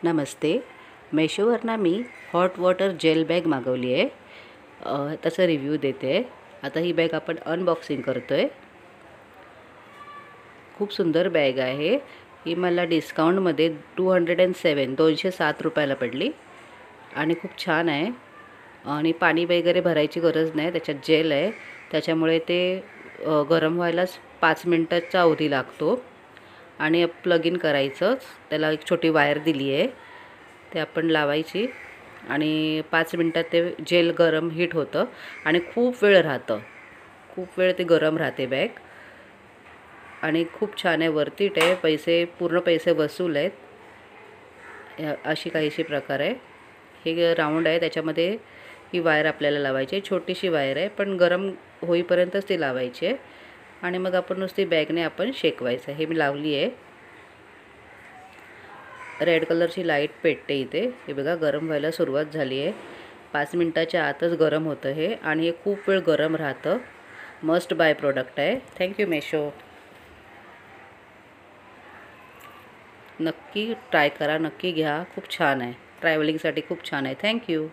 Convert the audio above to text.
नमस्ते. मेशोवरनं मी hot water gel bag मागवली आहे. त्याचा रिव्ह्यू देते. आता ही बॅग आपण अनबॉक्सिंग करतो आहे. खूप सुंदर बॅग आहे. ही मला डिस्काउंटमध्ये 207 रुपयाला पडली आणि खूप छान आहे. आणि पाणी वगैरे भरायची गरज नाही. त्याच्यात जेल आहे, त्याच्यामुळे ते गरम व्हायलाच 5 मिनटाचा अवधी लागतो. आणि प्लग इन करायचं. त्याला एक छोटी वायर दिली आहे, ते आपण लावायची आणि 5 मिनटात ते जेल गरम हीट होतं आणि खूप वेळ राहतं. खूप वेळ ते गरम राहते बॅग आणि खूप छान आहे. वर्थिट आहे. पूर्ण पैसे वसूल आहेत. अशी काहीशी प्रकार आहे. हे राऊंड आहे, त्याच्यामध्ये ही वायर आपल्याला लावायची आहे. छोटीशी वायर आहे, पण गरम होईपर्यंतच ती लावायची आहे आणि मग आपण नुसती बॅगने आपण शेकवायचं. हे मी लावली आहे. रेड कलरची लाईट पेटते इथे. हे बघा, गरम व्हायला सुरुवात झाली आहे. 5 मिनटाच्या आतच गरम होतं हे आणि हे खूप वेळ गरम राहतं. मस्ट बाय प्रोडक्ट आहे. थँक्यू मेशो. नक्की ट्राय करा, नक्की घ्या. खूप छान आहे. ट्रॅव्हलिंगसाठी खूप छान आहे. थँक्यू.